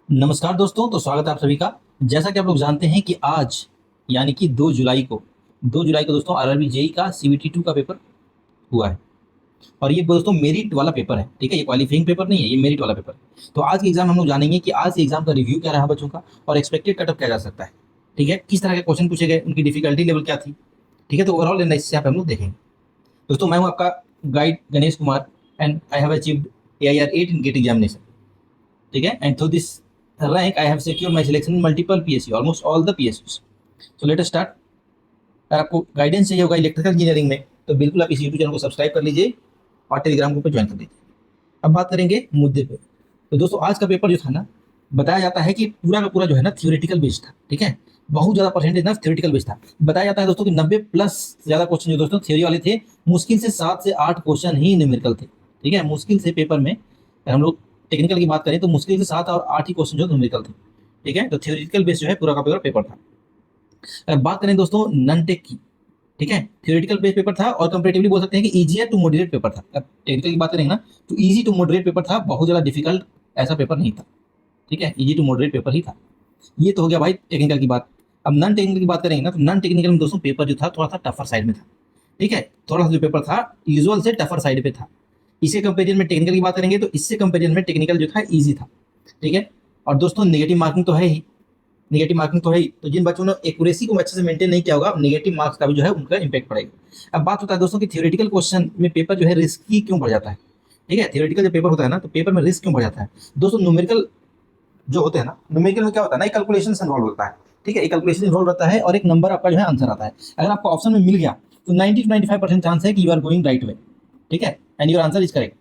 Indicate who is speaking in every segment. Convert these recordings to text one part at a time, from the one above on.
Speaker 1: नमस्कार दोस्तों, तो स्वागत है आप सभी का। जैसा कि आप लोग जानते हैं कि आज यानी कि 2 जुलाई को दोस्तों आरआरबी जेई का सीबीटी 2 का पेपर हुआ है। और ये दोस्तों मेरिट वाला पेपर है, ठीक है। ये क्वालिफाइंग पेपर नहीं है, ये मेरिट वाला पेपर है। तो आज के एग्जाम हम लोग जानेंगे कि आज के एग्जाम का रिव्यू क्या रहा बच्चों का और एक्सपेक्टेड कटअप क्या जा सकता है, ठीक है। किस तरह के क्वेश्चन पूछे गए, उनकी डिफिकल्टी लेवल क्या थी, ठीक है। तो ओवरऑल एनालिसिस यहाँ पे हम लोग देखेंगे। दोस्तों मैं हूँ आपका guide Ganesh Kumar and I have achieved AIR 8 in GATE examination, ठीक है। And through this rank I have secured my selection in multiple PSU, almost all the PSUs. So let us start. अगर आपको गाइडेंस चाहिए होगा इलेक्ट्रिकल इंजीनियरिंग में तो बिल्कुल आप इस यूट्यूब चैनल को सब्सक्राइब कर लीजिए और टेलीग्राम ग्रुप पे ज्वाइन कर लीजिए। अब बात करेंगे मुद्दे पे। तो दोस्तों आज का पेपर जो था ना, बताया जाता है कि पूरा का पूरा जो है ना थियोरेटिकल बेस्ड था, ठीक है। बहुत ज्यादा परसेंटेज ना थियोरेटिकल बेस्ड था। बताया जाता है दोस्तों कि 90+ ज्यादा क्वेश्चन जो दोस्तों थ्योरी वाले थे, मुश्किल से 7 से 8 क्वेश्चन ही न्यूमेरिकल थे, ठीक है। मुश्किल से पेपर में अगर हम लोग टेक्निकल की बात करें तो मुश्किल से 7 और 8 ही क्वेश्चन जो न्यूमेरिकल थे, ठीक है। तो थियोरेटिकल बेस्ड जो है पूरा का पूरा पेपर था। अगर बात करें दोस्तों नन टेक की, ठीक है, थियोरेटिकल बेस्ड पेपर था और कंपैरेटिवली बोल सकते हैं कि इजियर टू मॉडरेट पेपर था। अब टेक्निकल की बात करेंगे ना तो इजी टू मॉडरेट पेपर था, बहुत ज्यादा डिफिकल्ट ऐसा पेपर नहीं था, ठीक है। इजी टू मॉडरेट पेपर ही था। ये तो हो गया भाई टेक्निकल की बात। अब नॉन टेक्निकल की बात करेंगे ना तो नॉन टेक्निकल में दोस्तों पेपर जो था थोड़ा सा टफर साइड में था, ठीक है। थोड़ा सा जो पेपर था यूजुअल से टफर साइड पे था। इसे कंपेरिजन में टेक्निकल की बात करेंगे तो इससे कंपेरिजन में टेक्निकल जो था इजी था, ठीक है। और दोस्तों नेगेटिव मार्किंग तो है ही, नेगेटिव मार्किंग तो है ही। तो जिन बच्चों ने एक्यूरेसी को अच्छे से मेंटेन नहीं किया होगा, नेगेटिव मार्क्स का भी जो है उनका इंपैक्ट पड़ेगा। अब बात होता है दोस्तों कि थियोरेटिकल क्वेश्चन में पेपर जो है रिस्की क्यों बढ़ जाता है, ठीक है। थियोरेटिकल जो पेपर होता है ना तो पेपर में रिस्क क्यों बढ़ जाता है दोस्तों। न्यूमेरिकल जो होते हैं ना, न्यूमेरिकल में क्या होता है ना, एक कैलकुलेशन इन्वॉल्व होता है, ठीक है। एक कैलकुलेशन इन्वॉल्व रहता है और एक नंबर आपका जो है आंसर आता है। अगर आपको ऑप्शन में मिल गया तो 90 to 95% चांस है कि you are going right way, ठीक है, and your answer is correct.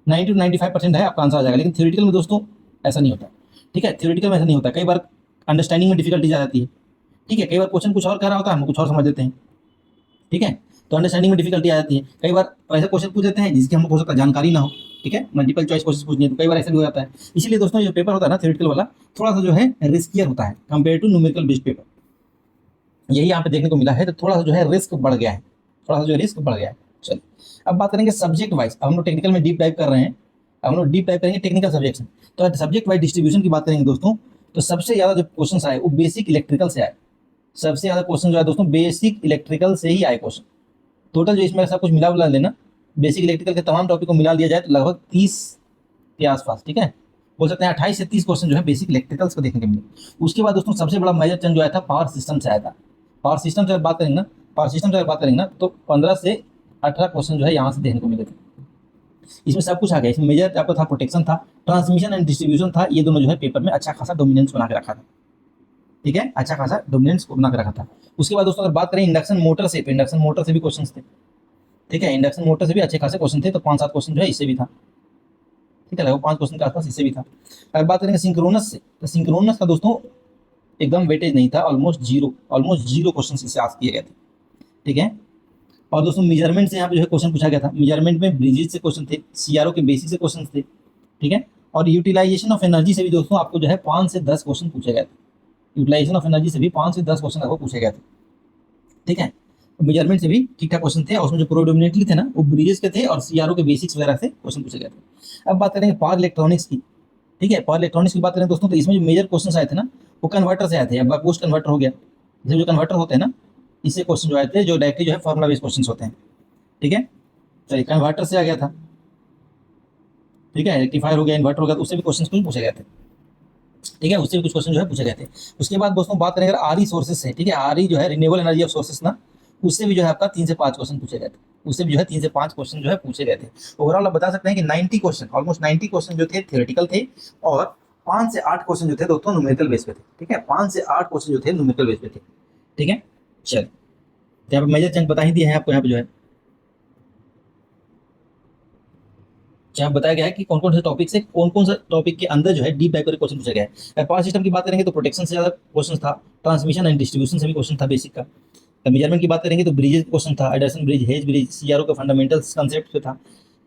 Speaker 1: 90 to 95% है आपका आंसर आ जाएगा। लेकिन थियोरेटिकल में दोस्तों ऐसा नहीं होता, ठीक है। थियोरेटिकल में ऐसा नहीं होता। कई बार अंडरस्टैंडिंग में डिफिकल्टी आ जाती है, ठीक है। कई बार क्वेश्चन कुछ और कह रहा होता है, हम कुछ और समझ लेते हैं, ठीक है। तो अंडरस्टैंडिंग में डिफिकल्टी आ जाती है। कई बार ऐसे क्वेश्चन पूछ देते हैं जिसकी हमको हो सकता है जानकारी ना हो, ठीक है। मल्टीपल चॉइस क्वेश्चन पूछनी है तो कई बार ऐसा भी हो जाता है। इसलिए दोस्तों ये पेपर होता है ना थियोरेटिकल वाला, थोड़ा सा जो है रिस्कियर होता है compare to numerical based paper. यही यहाँ पे देखने को मिला है। तो थोड़ा सा जो है रिस्क बढ़ गया है, थोड़ा सा जो रिस्क बढ़ गया है। चलिए अब बात करेंगे सब्जेक्ट वाइज। अब हम लोग टेक्निकल में डीप डाइव कर रहे हैं, अब हम लोग डीप डाइव करेंगे टेक्निकल सब्जेक्ट में। तो सब्जेक्ट वाइज डिस्ट्रीब्यूशन की बात करेंगे दोस्तों, तो सबसे ज्यादा जो क्वेश्चन आए वो बेसिक इलेक्ट्रिकल से आए। सबसे ज्यादा क्वेश्चन जो है दोस्तों बेसिक इलेक्ट्रिकल से ही आए क्वेश्चन। टोटल जो इसमें सब कुछ मिला उला लेना, बेसिक इलेक्ट्रिकल के तमाम टॉपिक को मिला लिया जाए तो लगभग 30 के आसपास, ठीक है। बोल सकते हैं 28 से 30 क्वेश्चन जो है बेसिक इलेक्ट्रिकल्स को देखने को मिले। उसके बाद दोस्तों सबसे बड़ा मेजर चंग जो आया था पावर सिस्टम से आया था। पावर सिस्टम से अगर बात करेंगे ना, पावर सिस्टम से अगर बात करेंगे ना तो 15 से 18 क्वेश्चन जो है यहाँ से देखने को मिले थे। इसमें सब कुछ आ गया। इसमें मेजर आपका था प्रोटेक्शन था, ट्रांसमिशन एंड डिस्ट्रीब्यूशन था। ये दोनों जो है पेपर में अच्छा खासा डोमिनेंस बना के रखा था, ठीक है, अच्छा खासा डोमिनेंस को बना के रखा था। उसके बाद दोस्तों अगर बात करें इंडक्शन मोटर से, तो इंडक्शन मोटर से भी क्वेश्चन थे, ठीक है। इंडक्शन मोटर से भी अच्छे खासे क्वेश्चन थे। तो 5-7 क्वेश्चन जो है इससे भी था, ठीक है। लगभग 5 क्वेश्चन के आसपास इससे भी था। अगर बात करेंगे सिंक्रोनस से, तो सिंक्रोनस का दोस्तों एकदम वेटेज नहीं था, ऑलमोस्ट जीरो क्वेश्चन इससे आस्क किए गए थे, ठीक है। और दोस्तों मेजरमेंट से यहाँ पे जो है क्वेश्चन पूछा गया था। मेजरमेंट में ब्रिजेज से क्वेश्चन थे, सीआरओ के बेसिक से क्वेश्चन थे, ठीक है। और यूटिलाइजेशन ऑफ एनर्जी से भी दोस्तों आपको जो है 5 से 10 क्वेश्चन पूछे गए थे। यूटिलाइजेशन ऑफ एनर्जी से भी 5 से 10 क्वेश्चन आपको पूछे गए थे, ठीक है। मेजरमेंट से भी ठीक ठाक क्वेश्चन थे और उसमें जो प्रोडोमिनेटली थे ना वो ब्रिजेस के थे और सीआरओ के बेसिक्स वगैरह से क्वेश्चन पूछे गए थे। अब बात करेंगे पावर इलेक्ट्रॉनिक्स की, ठीक है। पावर इलेक्ट्रॉनिक्स की बात करें दोस्तों तो इसमें जो मेजर क्वेश्चन आए थे ना वो कन्वर्टर से आए थे। अब पोस्ट कन्वर्टर हो गया, जैसे जो कन्वर्टर होते हैं ना इससे क्वेश्चन जो आए थे जो डायरेक्टली जो है फॉर्मुला बेस्ड क्वेश्चन होते हैं, ठीक है। चलिए कन्वर्टर से आ गया था, ठीक है। रेक्टिफायर हो गया, इन्वर्टर हो गया, तो उससे भी क्वेश्चन कुछ पूछे गए थे, ठीक है। उससे भी कुछ क्वेश्चन जो है पूछे गए थे। उसके बाद दोस्तों बात करें अगर आरई सोर्सेस से, ठीक है, आरई जो है रिन्यूएबल एनर्जी ऑफ सोर्सेस ना, उससे भी जो है आपका 3 से 5 क्वेश्चन पूछे गए थे। उससे भी जो है 3 से 5 क्वेश्चन जो है पूछे गए थे। ओवरऑल आप बता सकते हैं कि 90 क्वेश्चन, ऑलमोस्ट 90 क्वेश्चन जो थे थियोरेटिकल थे और 5 से 8 क्वेश्चन जो थे दोस्तों न्यूमेरिकल बेस पे थे, ठीक है। 5 से 8 क्वेश्चन जो थे न्यूमेरिकल बेस पे थे, ठीक है। चलिए तो यहाँ पे मेजर चंक बता ही दिए हैं आपको। यहाँ पे जो है जहाँ बताया गया है कि कौन कौन से टॉपिक से कौन कौन सा टॉपिक के अंदर जो है डीप डाइव करके क्वेश्चन पूछा गया है। पावर सिस्टम की बात करेंगे तो प्रोटेक्शन से ज्यादा क्वेश्चन था, ट्रांसमिशन एंड डिस्ट्रीब्यूशन से भी क्वेश्चन था बेसिक का। मेजरमेंट की बात करेंगे तो ब्रिजेज क्वेश्चन था, Anderson bridge, hedge bridge, CRO का फंडामेंटल्स कंसेप्ट पे था।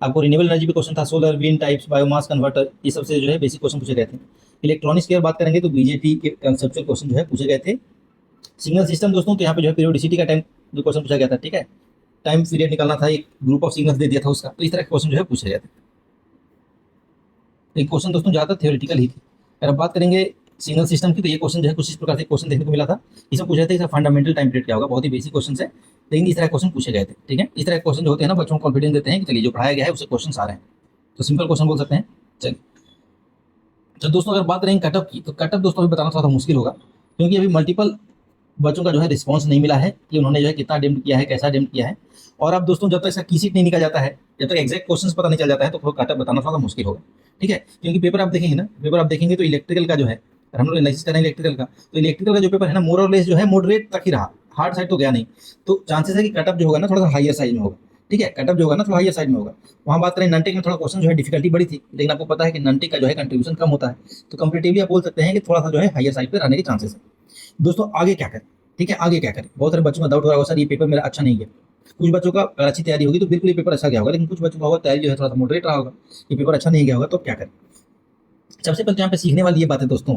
Speaker 1: आपको रिन्यूएबल एनर्जी पे क्वेश्चन था, solar wind types, biomass converter, ये सबसे जो है बेसिक क्वेश्चन पूछे गए थे। इलेक्ट्रॉनिक्स की अगर बात करेंगे तो बीजेटी के कंसेप्चुअल क्वेश्चन जो है पूछे गए थे। सिग्नल सिस्टम दोस्तों तो यहाँ पे जो है पीरियोडिसिटी का टाइम जो क्वेश्चन पूछा गया था, ठीक है। टाइम पीरियड निकालना था, एक ग्रुप ऑफ सिग्नल्स दे दिया था उसका, तो इस तरह के क्वेश्चन जो है पूछे गए थे। एक क्वेश्चन दोस्तों ज़्यादा थियोरेटिकल ही थे। अगर बात करेंगे सिग्नल सिस्टम की, तो ये क्वेश्चन जो है कुछ इस प्रकार से क्वेश्चन देखने को मिला था। इसमें पूछा था कि फंडामेंटल टाइम पीरियड क्या होगा, बहुत ही बेसिक क्वेश्चन है, लेकिन इस तरह क्वेश्चन पूछे गए थे। ठीक है, इस तरह क्वेश्चन जो होते हैं ना, बच्चों को कॉन्फिडेंस देते हैं कि चलिए जो पढ़ाया गया है उससे क्वेश्चन आ रहे हैं, तो सिंपल क्वेश्चन बोल सकते हैं। चलिए, तो दोस्तों अगर बात करेंगे कटअप की, तो कटअप दोस्तों अभी बताना थोड़ा सा मुश्किल होगा, क्योंकि अभी मल्टीपल बच्चों का जो है रिस्पांस नहीं मिला है कि उन्होंने जो है कितना अटेम्प्ट किया है, कैसा अटेम्प्ट किया है। और अब दोस्तों जब तक इसका की सीट नहीं निकल जाता है, जब तक एग्जैक्ट क्वेश्चन पता नहीं चल जाता है, तो कटअप बताना थोड़ा मुश्किल होगा। ठीक है, क्योंकि पेपर आप देखेंगे ना, पेपर आप देखेंगे तो इलेक्ट्रिकल का जो है, अगर हम लोग एनालिसिस करें इलेक्ट्रिकल का, तो इलेक्ट्रिकल का जो पेपर है ना, मोर और लेस जो है मॉडरेट तक ही रहा, हार्ड साइड तो गया नहीं। तो चांसेस है कि कटअप जो होगा ना थोड़ा सा हायर साइज में होगा। ठीक है, कटअप जो होगा ना थोड़ा हायर साइड में होगा। वहाँ बात करें ननटेक में, थोड़ा क्वेश्चन जो है डिफिकल्टी बड़ी थी, लेकिन आपको पता है कि ननटेक का जो है कंट्रीब्यूशन कम होता है, तो कंपेरेटिवली आप बोल सकते हैं कि थोड़ा सा जो है हायर साइड पे रहने के चांसेस है। दोस्तों आगे क्या करें? ठीक है, आगे क्या करें? बहुत सारे बच्चों का डाउट हो रहा होगा, सर ये पेपर मेरा अच्छा नहीं गया। कुछ बच्चों का अगर अच्छी तैयारी होगी तो बिल्कुल ये पेपर अच्छा गया होगा, लेकिन कुछ बच्चों का होगा तैयारी जो है थोड़ा सा मॉडरेट रहा होगा, ये पेपर अच्छा नहीं गया होगा, तो क्या करें? सबसे पहले तो यहाँ पे सीखने वाली ये बात है दोस्तों।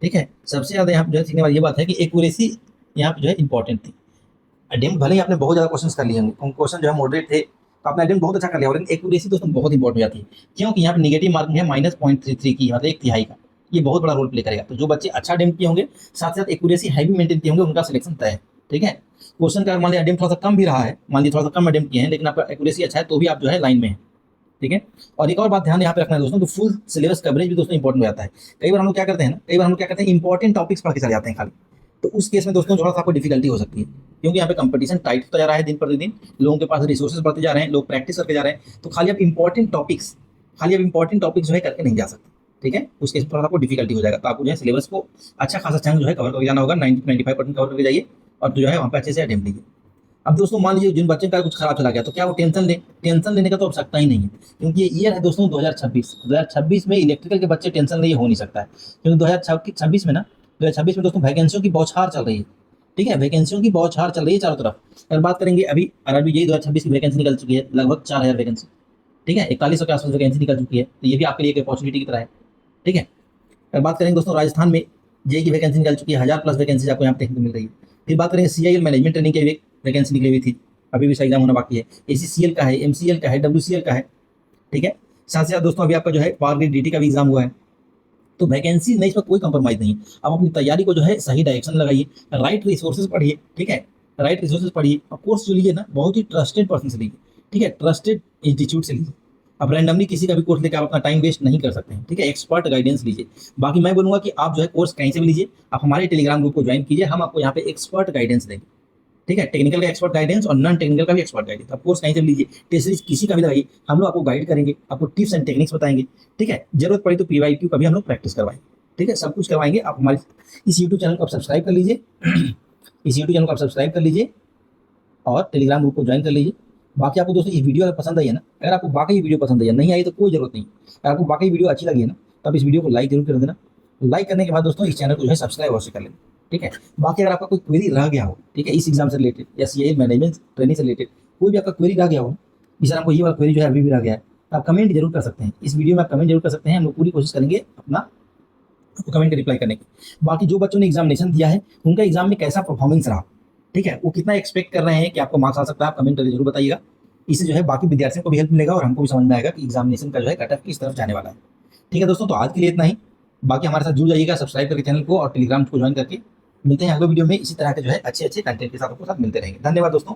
Speaker 1: ठीक है, सबसे ज्यादा यहाँ पे जो है सीखने वाली ये बात है कि एक्यूरेसी यहाँ पे जो है इंपॉर्टेंट थी। अटेम्प्ट भले ही आपने बहुत ज्यादा क्वेश्चन कर लिए होंगे, क्वेश्चन जो है मॉडरेट थे, तो आपने अटेम्प्ट बहुत अच्छा कर लिया, और एक्यूरेसी दोस्तों बहुत इंपॉर्टेंट हो जाती है, क्योंकि यहाँ पे निगेटिव मार्किंग है -0.33 की, मतलब 1/3 का। ये बहुत बड़ा रोल प्ले करेगा। तो जो बच्चे अच्छा अटेम्प्ट किए होंगे, साथ साथ एक्यूरेसी हैवी मेंटेन किए होंगे, उनका सिलेक्शन तय है। ठीक है, क्वेश्चन का मान लिया अटेम्प्ट थोड़ा सा कम भी रहा है, मान लीजिए थोड़ा सा कम अटेम्प्ट किए हैं, लेकिन आपका एक्यूरेसी अच्छा है, तो भी आप जो है लाइन में है। ठीक है, और एक और बात ध्यान यहाँ पे रखना है दोस्तों, तो फुल सिलेबस कवरेज भी दोस्तों इंपॉर्टेंट हो जाता है। कई बार हम लोग क्या करते हैं ना, कई बार हम लोग क्या करते हैं, इंपॉर्टेंट टॉपिक्स पढ़ के चले जाते हैं खाली, तो उस केस में दोस्तों थोड़ा सा आपको डिफिकल्टी हो सकती है, क्योंकि यहाँ पे कंपटीशन टाइट होता जा रहा है दिन प्रतिदिन, लोगों के पास रिसोर्सेज बढ़ते जा रहे हैं, लोग प्रैक्टिस करके जा रहे हैं, तो खाली आप इंपॉर्टेंट टॉपिक्स जो है करके नहीं जा सकते। ठीक है, उस केस में थोड़ा आपको डिफिकल्टी हो जाएगा, तो आपको जो है सिलेबस को अच्छा खासा चंक जो है कवर करके जाना होगा, 90-95% कवर करके जाइए, और जो है वहाँ पे अच्छे से अटेम्प्ट लीजिए। अब दोस्तों मान लीजिए जिन बच्चे का कुछ खराब चला गया, तो क्या वो टेंशन ले? टेंशन लेने का तो आवश्यकता ही नहीं है, क्योंकि ये ईयर है दोस्तों 2026 में इलेक्ट्रिकल के बच्चे टेंशन लिए हो नहीं सकता है, क्योंकि 2026 में ना, 2026 में दोस्तों वैकेंसियों की बौछार चल रही है। ठीक है, वैकेंसियों की बौछार चल रही है चारों तरफ। अगर बात करेंगे अभी आरआरबी यही 2026 की वैकेंसी निकल चुकी है, लगभग 4000 वैकेंसी। ठीक है, 4100 के आसपास वैकेंसी निकल चुकी है, तो ये भी आपके लिए एक अपॉर्चुनिटी की तरह है। ठीक है, अगर बात करेंगे दोस्तों राजस्थान में जेई की वैकेंसी निकल चुकी है, 1000+ वैकेंसी आपको यहाँ पे देखने को मिल रही है। फिर बात करेंगे सीआईएल मैनेजमेंट ट्रेनिंग की भी वैकेंसी निकली हुई थी, अभी भी इसका एग्जाम होना बाकी है। एसीसीएल का है, एमसीएल का है, डब्ल्यूसीएल का है। ठीक है, साथ साथ दोस्तों अभी आपका जो है पावर ग्रिड डीटी का भी एग्जाम हुआ है, तो वैकेंसी नहीं, इसमें कोई कंप्रोमाइज नहीं है। आप अपनी तैयारी को जो है सही डायरेक्शन लगाइए, राइट रिसोर्सेज पढ़िए। ठीक है, राइट रिसोर्सेज पढ़िए, और कोर्स जो लीजिए ना बहुत ही ट्रस्टेड पर्सन से लीजिए। ठीक है, ट्रस्टेड इंस्टीट्यूट से लीजिए। अब रैंडमली किसी का भी कोर्स लेकर आप अपना टाइम वेस्ट नहीं कर सकते हैं। ठीक है, एक्सपर्ट गाइडेंस लीजिए। बाकी मैं बोलूंगा कि आप जो है कोर्स कहीं से भी लीजिए, आप हमारे टेलीग्राम ग्रुप को ज्वाइन कीजिए, हम आपको यहाँ पे एक्सपर्ट गाइडेंस देंगे। ठीक है, टेक्निकल का एक्सपर्ट गाइडेंस और नॉन टेक्निकल का भी एक्सपर्ट गाइडेंस, आप कोर्स कहीं से भी लीजिए, टेस्ट सीरीज किसी का भी लगाइए, हम लोग आपको गाइड करेंगे, आपको टिप्स एंड टेक्निक्स बताएंगे। ठीक है, जरूरत पड़ी तो पीवाईक्यू का भी हम लोग प्रैक्टिस करवाएंगे। ठीक है, सब कुछ करवाएंगे। आप हमारे इस यूट्यूब चैनल को आप सब्सक्राइब कर लीजिए इस यूट्यूब चैनल को आप सब्सक्राइब कर लीजिए और टेलीग्राम ग्रुप को ज्वाइन कर लीजिए। बाकी आपको दोस्तों इस वीडियो अगर पसंद आई है ना, अगर आपको वाकई वीडियो पसंद आई है, नहीं आई तो कोई जरूरत नहीं, अगर आपको वाकई वीडियो अच्छी लगी है ना, तो आप इस वीडियो को लाइक जरूर कर देना। लाइक करने के बाद दोस्तों इस चैनल को जो है सब्सक्राइब अवश्य कर लेना। ठीक है, बाकी अगर आपका कोई क्वेरी रह गया हो, ठीक है, इस एग्जाम से रिलेटेड या सीआईएल मैनेजमेंट ट्रेनिंग से रिलेटेड कोई भी आपका क्वेरी रह गया हो, सर हमको ये वाला क्वेरी जो है अभी भी रह गया है, तो आप कमेंट जरूर कर सकते हैं, इस वीडियो में आप कमेंट जरूर कर सकते हैं, हम लोग पूरी कोशिश करेंगे अपना आपको कमेंट का रिप्लाई करने की। बाकी जो बच्चों ने एग्जामिनेशन दिया है, उनका एग्जाम में कैसा परफॉर्मेंस रहा, ठीक है, वो कितना एक्सपेक्ट कर रहे हैं कि आपको मार्क्स आ सकता है, आप कमेंट करके जरूर बताइएगा। इससे जो है बाकी विद्यार्थियों को भी हेल्प मिलेगा और हमको भी समझ में आएगा कि एग्जामिनेशन का जो है कट ऑफ किस तरफ जाने वाला है। ठीक है दोस्तों, तो आज के लिए इतना ही। बाकी हमारे साथ जुड़ जाइएगा सब्सक्राइब करके चैनल को और टेलीग्राम को ज्वाइन करके। मिलते हैं अगले वीडियो में इसी तरह के जो है अच्छे अच्छे कंटेंट के साथ आपको साथ मिलते रहेंगे। धन्यवाद दोस्तों।